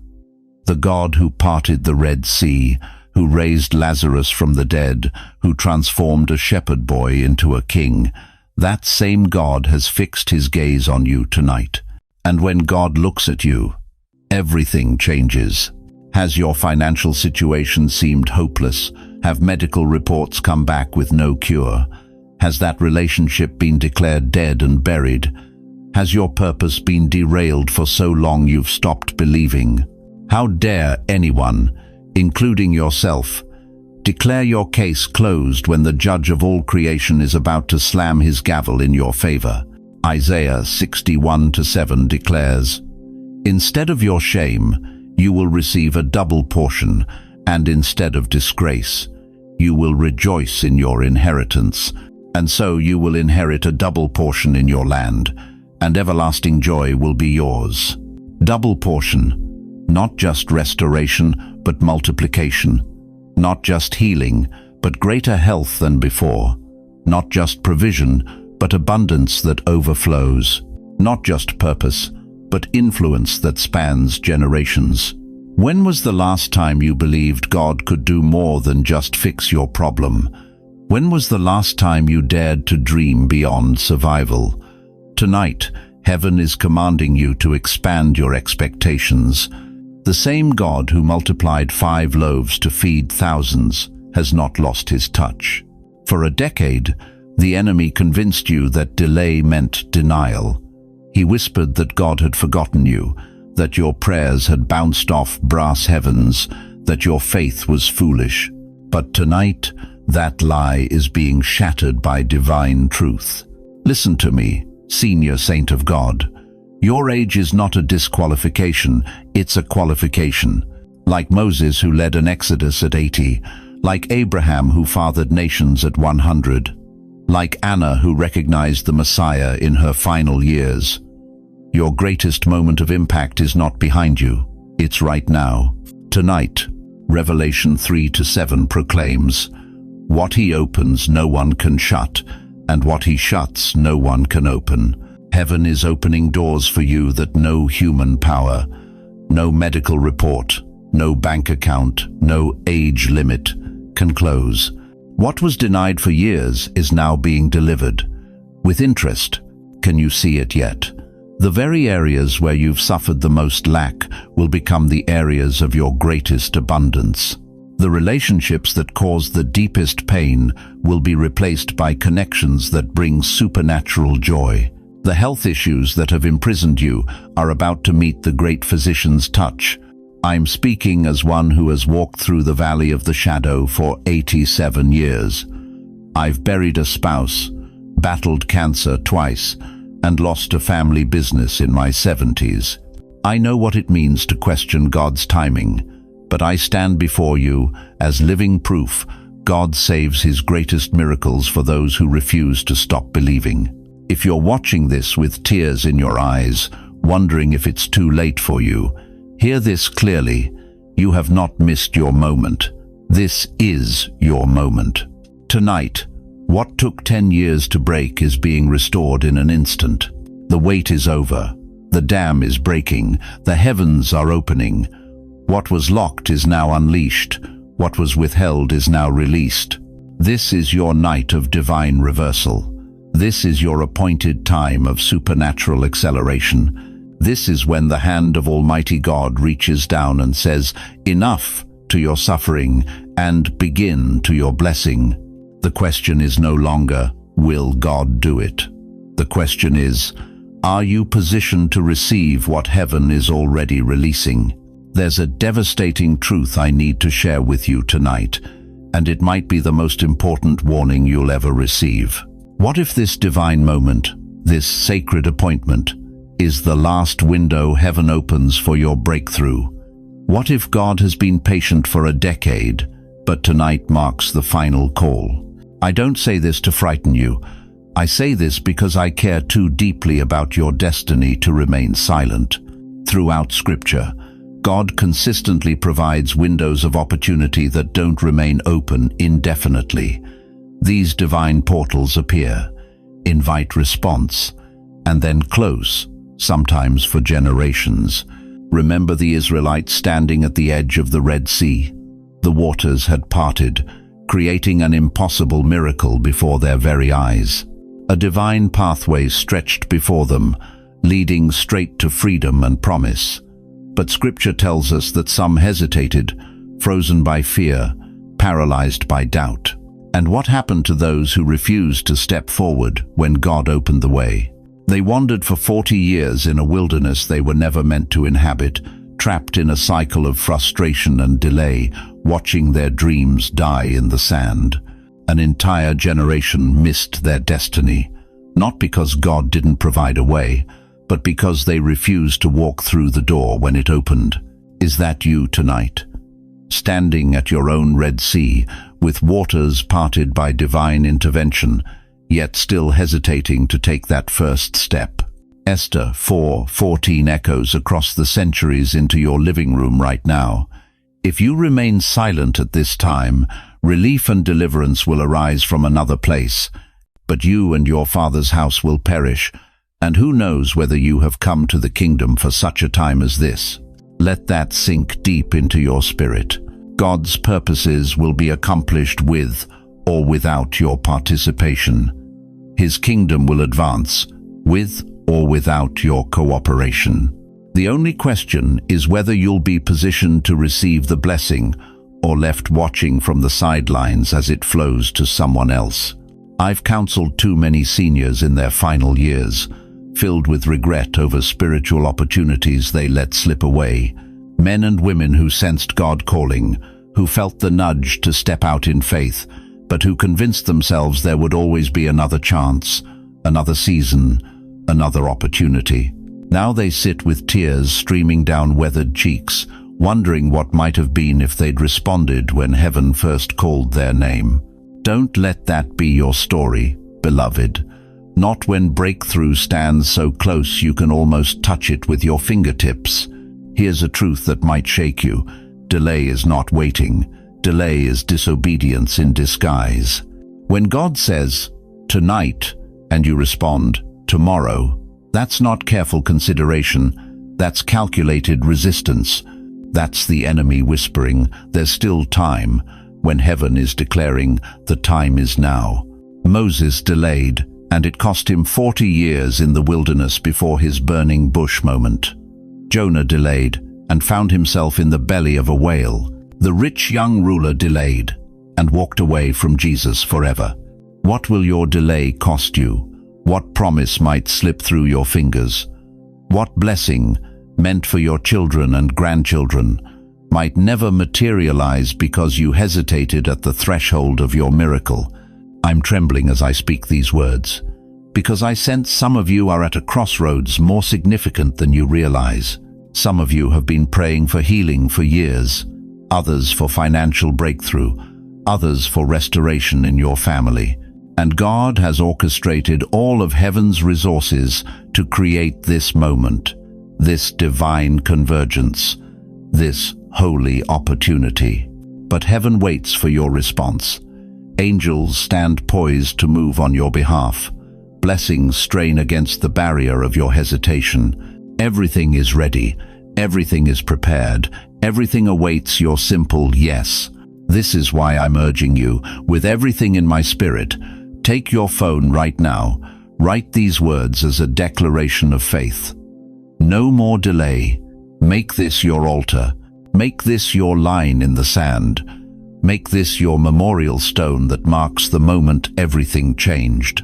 Speaker 1: The God who parted the Red Sea, who raised Lazarus from the dead, who transformed a shepherd boy into a king, that same God has fixed his gaze on you tonight. And when God looks at you, everything changes. Has your financial situation seemed hopeless? Have medical reports come back with no cure? Has that relationship been declared dead and buried? Has your purpose been derailed for so long you've stopped believing? How dare anyone, including yourself, declare your case closed when the judge of all creation is about to slam his gavel in your favor? Isaiah 61:7 declares, "Instead of your shame, you will receive a double portion, and instead of disgrace, you will rejoice in your inheritance. And so you will inherit a double portion in your land, and everlasting joy will be yours." Double portion, not just restoration, but multiplication. Not just healing, but greater health than before. Not just provision, but abundance that overflows. Not just purpose, but influence that spans generations. When was the last time you believed God could do more than just fix your problem? When was the last time you dared to dream beyond survival? Tonight, heaven is commanding you to expand your expectations. The same God who multiplied 5 loaves to feed thousands has not lost his touch. For a decade, the enemy convinced you that delay meant denial. He whispered that God had forgotten you, that your prayers had bounced off brass heavens, that your faith was foolish. But tonight, that lie is being shattered by divine truth. Listen to me, senior saint of God. Your age is not a disqualification, it's a qualification. Like Moses, who led an exodus at 80, like Abraham, who fathered nations at 100, like Anna, who recognized the Messiah in her final years. Your greatest moment of impact is not behind you, it's right now. Tonight, Revelation 3:7 proclaims, "What he opens no one can shut, and what he shuts no one can open." Heaven is opening doors for you that no human power, no medical report, no bank account, no age limit can close. What was denied for years is now being delivered. With interest, can you see it yet? The very areas where you've suffered the most lack will become the areas of your greatest abundance. The relationships that cause the deepest pain will be replaced by connections that bring supernatural joy. The health issues that have imprisoned you are about to meet the great physician's touch. I'm speaking as one who has walked through the valley of the shadow for 87 years. I've buried a spouse, battled cancer twice, and lost a family business in my 70s. I know what it means to question God's timing, but I stand before you as living proof God saves his greatest miracles for those who refuse to stop believing. If you're watching this with tears in your eyes, wondering if it's too late for you, hear this clearly. You have not missed your moment. This is your moment. Tonight, what took 10 years to break is being restored in an instant. The wait is over. The dam is breaking. The heavens are opening. What was locked is now unleashed. What was withheld is now released. This is your night of divine reversal. This is your appointed time of supernatural acceleration. This is when the hand of Almighty God reaches down and says, "Enough" to your suffering and "begin" to your blessing. The question is no longer, will God do it? The question is, are you positioned to receive what heaven is already releasing? There's a devastating truth I need to share with you tonight, and it might be the most important warning you'll ever receive. What if this divine moment, this sacred appointment, is the last window heaven opens for your breakthrough? What if God has been patient for a decade, but tonight marks the final call? I don't say this to frighten you. I say this because I care too deeply about your destiny to remain silent. Throughout Scripture, God consistently provides windows of opportunity that don't remain open indefinitely. These divine portals appear, invite response, and then close, sometimes for generations. Remember the Israelites standing at the edge of the Red Sea. The waters had parted, creating an impossible miracle before their very eyes. A divine pathway stretched before them, leading straight to freedom and promise. But Scripture tells us that some hesitated, frozen by fear, paralyzed by doubt. And what happened to those who refused to step forward when God opened the way? They wandered for 40 years in a wilderness they were never meant to inhabit, trapped in a cycle of frustration and delay, watching their dreams die in the sand. An entire generation missed their destiny, not because God didn't provide a way, but because they refused to walk through the door when it opened. Is that you tonight? Standing at your own Red Sea, with waters parted by divine intervention, yet still hesitating to take that first step. Esther 4:14 echoes across the centuries into your living room right now. If you remain silent at this time, relief and deliverance will arise from another place, but you and your Father's house will perish, and who knows whether you have come to the kingdom for such a time as this. Let that sink deep into your spirit. God's purposes will be accomplished with or without your participation. His kingdom will advance with or without your cooperation. The only question is whether you'll be positioned to receive the blessing or left watching from the sidelines as it flows to someone else. I've counseled too many seniors in their final years, filled with regret over spiritual opportunities they let slip away. Men and women who sensed God calling, who felt the nudge to step out in faith, but who convinced themselves there would always be another chance, another season, another opportunity. Now they sit with tears streaming down weathered cheeks, wondering what might have been if they'd responded when heaven first called their name. Don't let that be your story, beloved. Not when breakthrough stands so close you can almost touch it with your fingertips. Here's a truth that might shake you. Delay is not waiting. Delay is disobedience in disguise. When God says, "Tonight," and you respond, "Tomorrow," that's not careful consideration. That's calculated resistance. That's the enemy whispering, "There's still time," when heaven is declaring, "The time is now." Moses delayed, and it cost him 40 years in the wilderness before his burning bush moment. Jonah delayed, and found himself in the belly of a whale. The rich young ruler delayed, and walked away from Jesus forever. What will your delay cost you? What promise might slip through your fingers? What blessing, meant for your children and grandchildren, might never materialize because you hesitated at the threshold of your miracle? I'm trembling as I speak these words, because I sense some of you are at a crossroads more significant than you realize. Some of you have been praying for healing for years, others for financial breakthrough, others for restoration in your family. And God has orchestrated all of heaven's resources to create this moment, this divine convergence, this holy opportunity. But heaven waits for your response. Angels stand poised to move on your behalf. Blessings strain against the barrier of your hesitation. Everything is ready. Everything is prepared. Everything awaits your simple yes. This is why I'm urging you, with everything in my spirit, take your phone right now. Write these words as a declaration of faith. No more delay. Make this your altar. Make this your line in the sand. Make this your memorial stone that marks the moment everything changed.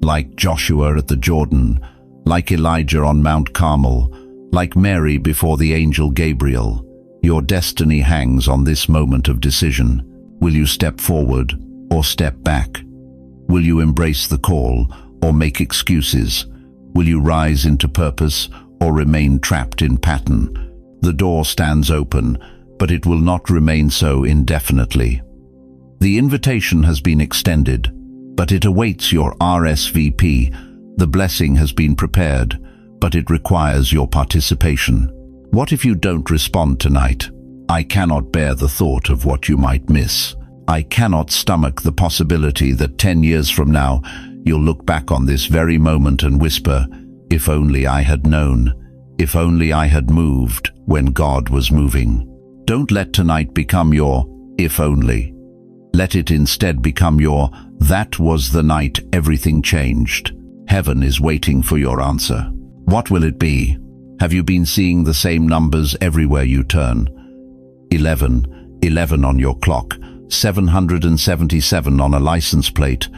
Speaker 1: Like Joshua at the Jordan, like Elijah on Mount Carmel, like Mary before the angel Gabriel, your destiny hangs on this moment of decision. Will you step forward or step back? Will you embrace the call or make excuses? Will you rise into purpose or remain trapped in pattern? The door stands open, but it will not remain so indefinitely. The invitation has been extended, but it awaits your RSVP. The blessing has been prepared, but it requires your participation. What if you don't respond tonight? I cannot bear the thought of what you might miss. I cannot stomach the possibility that 10 years from now, you'll look back on this very moment and whisper, if only I had known, if only I had moved when God was moving. Don't let tonight become your if only. Let it instead become your that was the night everything changed. Heaven is waiting for your answer. What will it be? Have you been seeing the same numbers everywhere you turn? 11, 11 on your clock, 777 on a license plate,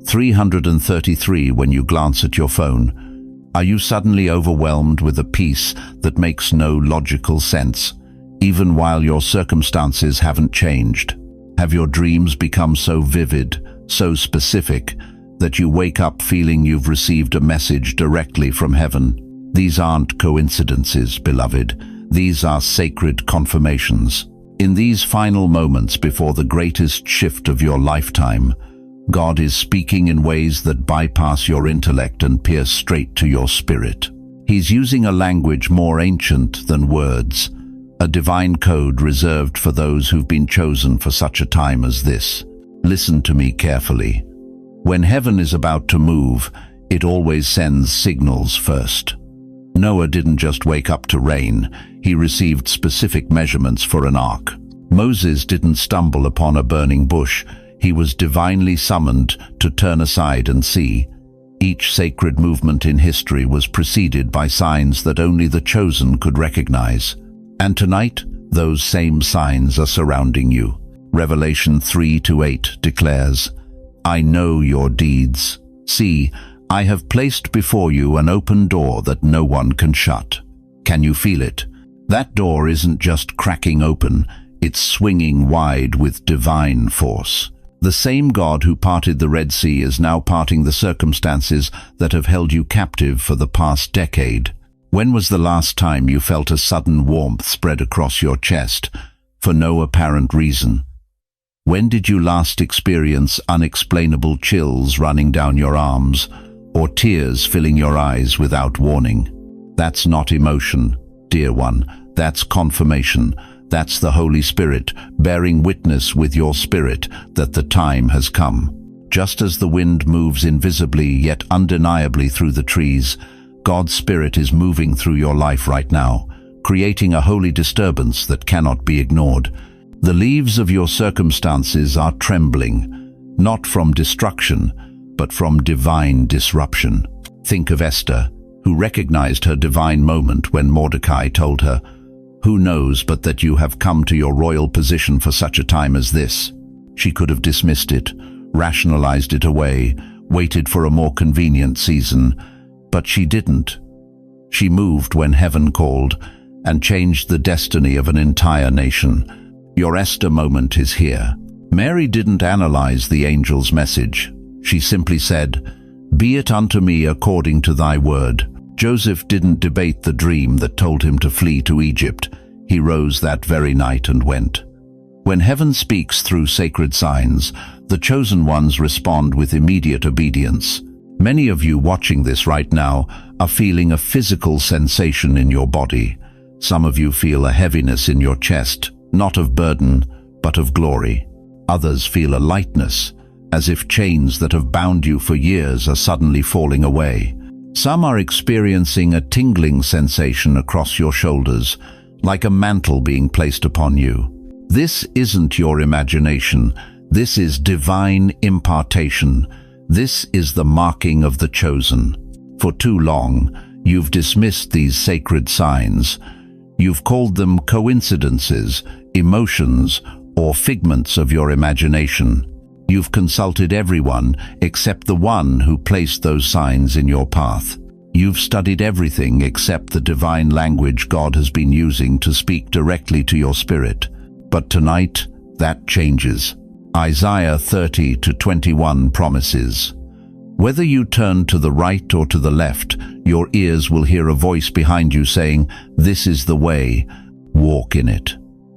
Speaker 1: 333 when you glance at your phone. Are you suddenly overwhelmed with a peace that makes no logical sense, even while your circumstances haven't changed? Have your dreams become so vivid, so specific, that you wake up feeling you've received a message directly from heaven? These aren't coincidences, beloved. These are sacred confirmations. In these final moments before the greatest shift of your lifetime, God is speaking in ways that bypass your intellect and pierce straight to your spirit. He's using a language more ancient than words, a divine code reserved for those who've been chosen for such a time as this. Listen to me carefully. When heaven is about to move, it always sends signals first. Noah didn't just wake up to rain, he received specific measurements for an ark. Moses didn't stumble upon a burning bush, he was divinely summoned to turn aside and see. Each sacred movement in history was preceded by signs that only the chosen could recognize. And tonight, those same signs are surrounding you. Revelation 3:8 declares, I know your deeds. See, I have placed before you an open door that no one can shut. Can you feel it? That door isn't just cracking open, it's swinging wide with divine force. The same God who parted the Red Sea is now parting the circumstances that have held you captive for the past decade. When was the last time you felt a sudden warmth spread across your chest for no apparent reason? When did you last experience unexplainable chills running down your arms or tears filling your eyes without warning? That's not emotion, dear one. That's confirmation. That's the Holy Spirit bearing witness with your spirit that the time has come. Just as the wind moves invisibly yet undeniably through the trees, God's Spirit is moving through your life right now, creating a holy disturbance that cannot be ignored. The leaves of your circumstances are trembling, not from destruction, but from divine disruption. Think of Esther, who recognized her divine moment when Mordecai told her, "Who knows but that you have come to your royal position for such a time as this?" She could have dismissed it, rationalized it away, waited for a more convenient season, but she didn't. She moved when heaven called and changed the destiny of an entire nation. Your Esther moment is here. Mary didn't analyze the angel's message. She simply said, "Be it unto me according to thy word." Joseph didn't debate the dream that told him to flee to Egypt. He rose that very night and went. When heaven speaks through sacred signs, the chosen ones respond with immediate obedience. Many of you watching this right now are feeling a physical sensation in your body. Some of you feel a heaviness in your chest, not of burden, but of glory. Others feel a lightness, as if chains that have bound you for years are suddenly falling away. Some are experiencing a tingling sensation across your shoulders, like a mantle being placed upon you. This isn't your imagination. This is divine impartation. This is the marking of the chosen. For too long, you've dismissed these sacred signs. You've called them coincidences, emotions, or figments of your imagination. You've consulted everyone except the one who placed those signs in your path. You've studied everything except the divine language God has been using to speak directly to your spirit. But tonight, that changes. Isaiah 30:21 promises, "Whether you turn to the right or to the left, your ears will hear a voice behind you saying, 'This is the way, walk in it.'"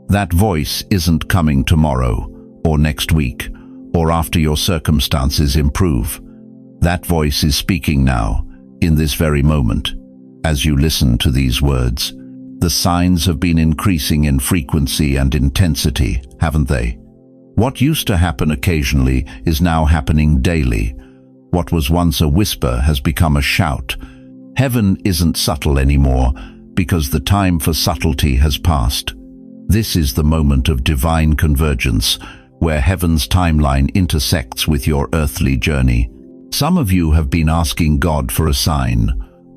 Speaker 1: That voice isn't coming tomorrow, or next week, or after your circumstances improve. That voice is speaking now, in this very moment. As you listen to these words, the signs have been increasing in frequency and intensity, haven't they? What used to happen occasionally is now happening daily. What was once a whisper has become a shout. Heaven isn't subtle anymore because the time for subtlety has passed. This is the moment of divine convergence, where heaven's timeline intersects with your earthly journey. Some of you have been asking God for a sign,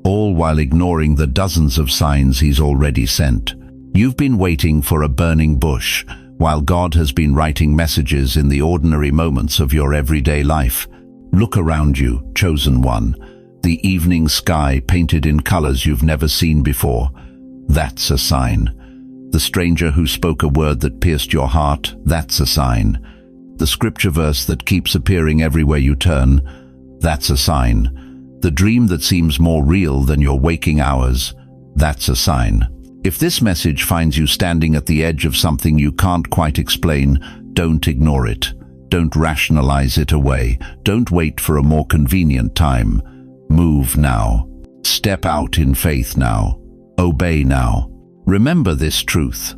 Speaker 1: all while ignoring the dozens of signs He's already sent. You've been waiting for a burning bush, while God has been writing messages in the ordinary moments of your everyday life. Look around you, chosen one. The evening sky painted in colors you've never seen before. That's a sign. The stranger who spoke a word that pierced your heart, that's a sign. The scripture verse that keeps appearing everywhere you turn, that's a sign. The dream that seems more real than your waking hours, that's a sign. If this message finds you standing at the edge of something you can't quite explain, don't ignore it. Don't rationalize it away. Don't wait for a more convenient time. Move now. Step out in faith now. Obey now. Remember this truth.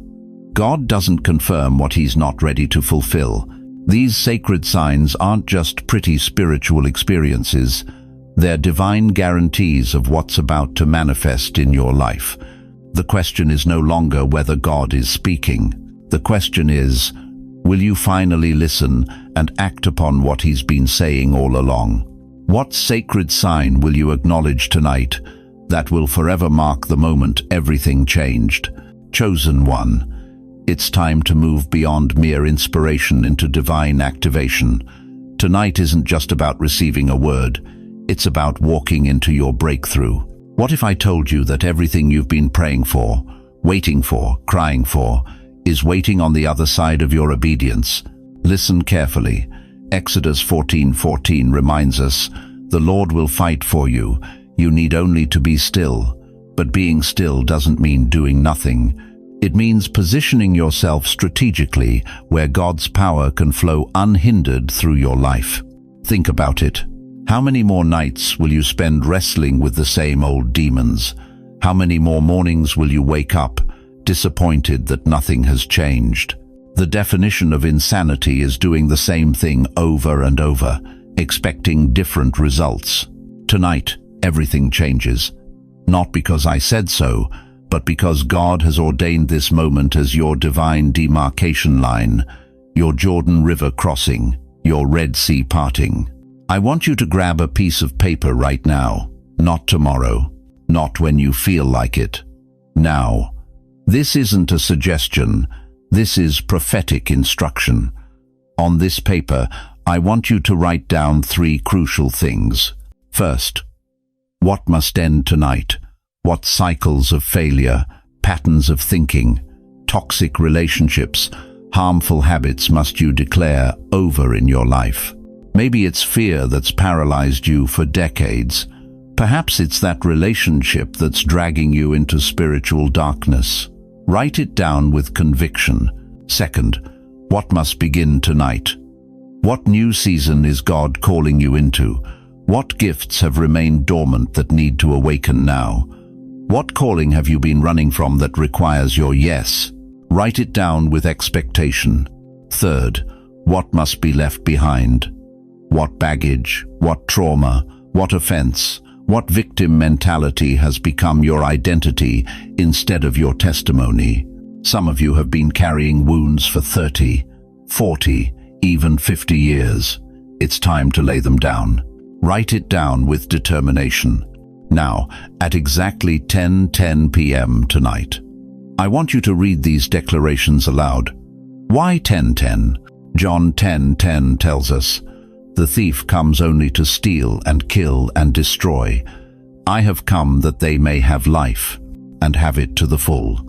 Speaker 1: God doesn't confirm what He's not ready to fulfill. These sacred signs aren't just pretty spiritual experiences. They're divine guarantees of what's about to manifest in your life. The question is no longer whether God is speaking. The question is, will you finally listen and act upon what He's been saying all along? What sacred sign will you acknowledge tonight that will forever mark the moment everything changed? Chosen one, it's time to move beyond mere inspiration into divine activation. Tonight isn't just about receiving a word, it's about walking into your breakthrough. What if I told you that everything you've been praying for, waiting for, crying for, is waiting on the other side of your obedience? Listen carefully. Exodus 14:14 reminds us, the Lord will fight for you. You need only to be still. But being still doesn't mean doing nothing. It means positioning yourself strategically where God's power can flow unhindered through your life. Think about it. How many more nights will you spend wrestling with the same old demons? How many more mornings will you wake up disappointed that nothing has changed? The definition of insanity is doing the same thing over and over, expecting different results. Tonight, everything changes. Not because I said so, but because God has ordained this moment as your divine demarcation line, your Jordan River crossing, your Red Sea parting. I want you to grab a piece of paper right now, not tomorrow, not when you feel like it. Now. This isn't a suggestion. This is prophetic instruction. On this paper, I want you to write down 3 crucial things. First, what must end tonight? What cycles of failure, patterns of thinking, toxic relationships, harmful habits must you declare over in your life? Maybe it's fear that's paralyzed you for decades. Perhaps it's that relationship that's dragging you into spiritual darkness. Write it down with conviction. Second, what must begin tonight? What new season is God calling you into? What gifts have remained dormant that need to awaken now? What calling have you been running from that requires your yes? Write it down with expectation. Third, what must be left behind? What baggage, what trauma, what offense, what victim mentality has become your identity instead of your testimony? Some of you have been carrying wounds for 30, 40, even 50 years. It's time to lay them down. Write it down with determination. Now, at exactly 10:10 p.m. tonight, I want you to read these declarations aloud. Why 10:10? John 10:10 tells us, "The thief comes only to steal and kill and destroy. I have come that they may have life and have it to the full."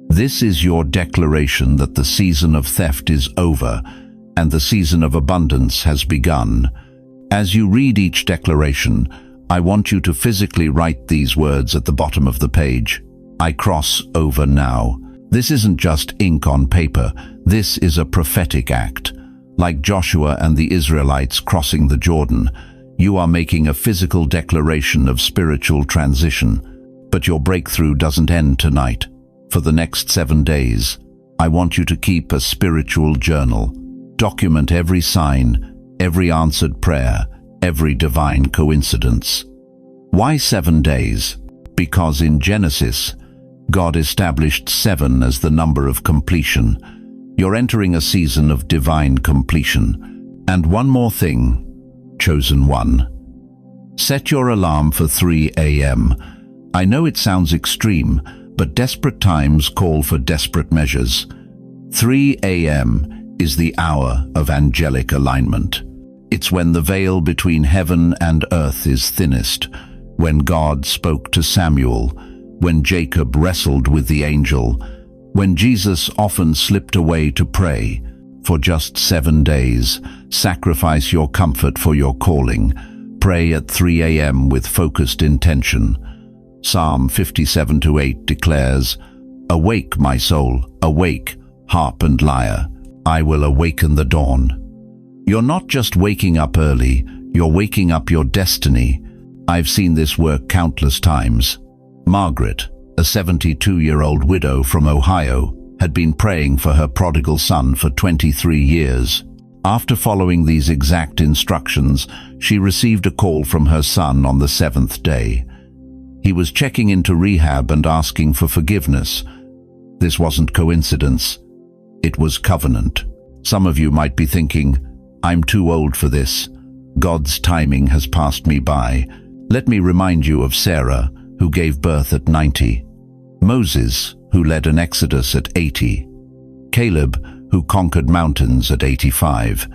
Speaker 1: This is your declaration that the season of theft is over and the season of abundance has begun. As you read each declaration, I want you to physically write these words at the bottom of the page. I cross over now. This isn't just ink on paper. This is a prophetic act. Like Joshua and the Israelites crossing the Jordan, you are making a physical declaration of spiritual transition. But your breakthrough doesn't end tonight. For the next 7 days, I want you to keep a spiritual journal. Document every sign, every answered prayer, every divine coincidence. Why 7 days? Because in Genesis, God established 7 as the number of completion. You're entering a season of divine completion. And one more thing, chosen one. Set your alarm for 3 a.m. I know it sounds extreme, but desperate times call for desperate measures. 3 a.m. is the hour of angelic alignment. It's when the veil between heaven and earth is thinnest, when God spoke to Samuel, when Jacob wrestled with the angel, when Jesus often slipped away to pray. For just 7 days, sacrifice your comfort for your calling. Pray at 3 a.m. with focused intention. Psalm 57:8 declares, "Awake, my soul, awake, harp and lyre. I will awaken the dawn." You're not just waking up early, you're waking up your destiny. I've seen this work countless times. Margaret, a 72-year-old widow from Ohio, had been praying for her prodigal son for 23 years. After following these exact instructions, she received a call from her son on the 7th day. He was checking into rehab and asking for forgiveness. This wasn't coincidence. It was covenant. Some of you might be thinking, "I'm too old for this. God's timing has passed me by." Let me remind you of Sarah, who gave birth at 90. Moses, who led an exodus at 80. Caleb, who conquered mountains at 85.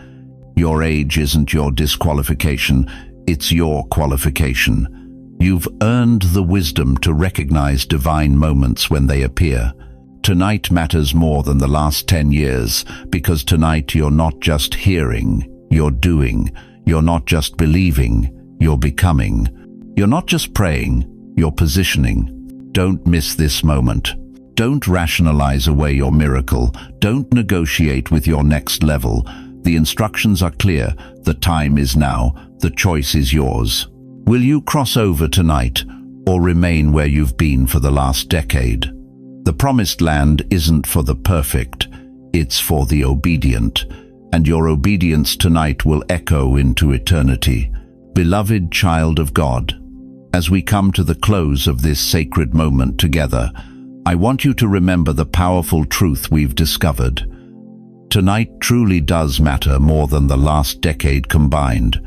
Speaker 1: Your age isn't your disqualification, it's your qualification. You've earned the wisdom to recognize divine moments when they appear. Tonight matters more than the last 10 years, because tonight you're not just hearing, you're doing. You're not just believing, you're becoming. You're not just praying, you're positioning. Don't miss this moment. Don't rationalize away your miracle. Don't negotiate with your next level. The instructions are clear. The time is now. The choice is yours. Will you cross over tonight or remain where you've been for the last decade? The promised land isn't for the perfect. It's for the obedient. And your obedience tonight will echo into eternity. Beloved child of God, as we come to the close of this sacred moment together, I want you to remember the powerful truth we've discovered. Tonight truly does matter more than the last decade combined,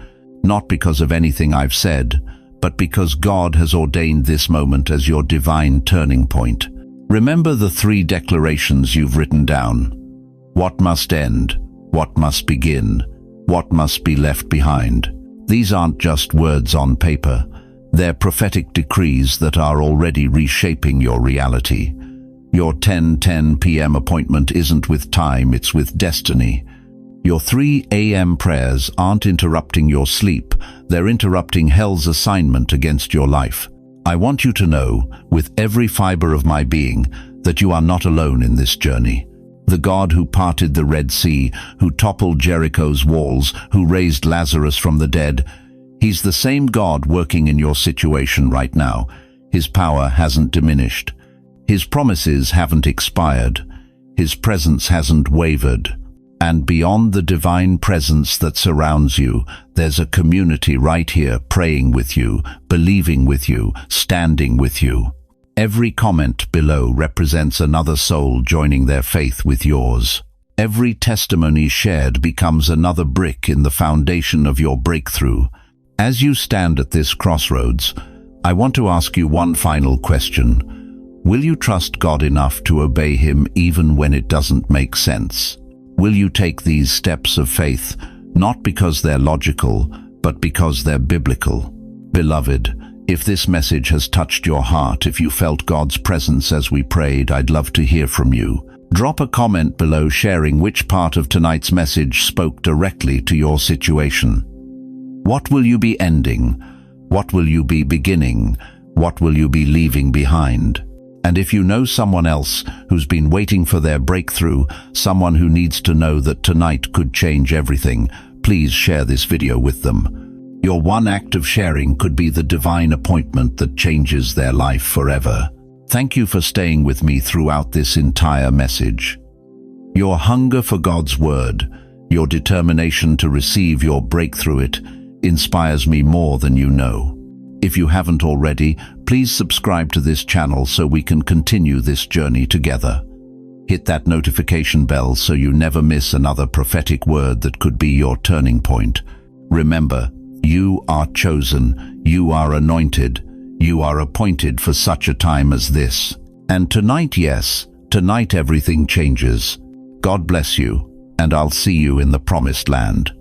Speaker 1: not because of anything I've said, but because God has ordained this moment as your divine turning point. Remember the 3 declarations you've written down. What must end? What must begin? What must be left behind? These aren't just words on paper. They're prophetic decrees that are already reshaping your reality. Your 10:10 p.m. appointment isn't with time, it's with destiny. Your 3 a.m. prayers aren't interrupting your sleep, they're interrupting hell's assignment against your life. I want you to know, with every fiber of my being, that you are not alone in this journey. The God who parted the Red Sea, who toppled Jericho's walls, who raised Lazarus from the dead, He's the same God working in your situation right now. His power hasn't diminished. His promises haven't expired. His presence hasn't wavered. And beyond the divine presence that surrounds you, there's a community right here praying with you, believing with you, standing with you. Every comment below represents another soul joining their faith with yours. Every testimony shared becomes another brick in the foundation of your breakthrough. As you stand at this crossroads, I want to ask you one final question. Will you trust God enough to obey Him even when it doesn't make sense? Will you take these steps of faith, not because they're logical, but because they're biblical? Beloved, if this message has touched your heart, if you felt God's presence as we prayed, I'd love to hear from you. Drop a comment below sharing which part of tonight's message spoke directly to your situation. What will you be ending? What will you be beginning? What will you be leaving behind? And if you know someone else who's been waiting for their breakthrough, someone who needs to know that tonight could change everything, please share this video with them. Your one act of sharing could be the divine appointment that changes their life forever. Thank you for staying with me throughout this entire message. Your hunger for God's Word, Your determination to receive your breakthrough inspires me more than you know. If you haven't already, please subscribe to this channel so we can continue this journey together. Hit that notification bell so you never miss another prophetic word that could be your turning point. Remember, you are chosen, you are anointed, you are appointed for such a time as this. And tonight, yes, tonight everything changes. God bless you, and I'll see you in the promised land.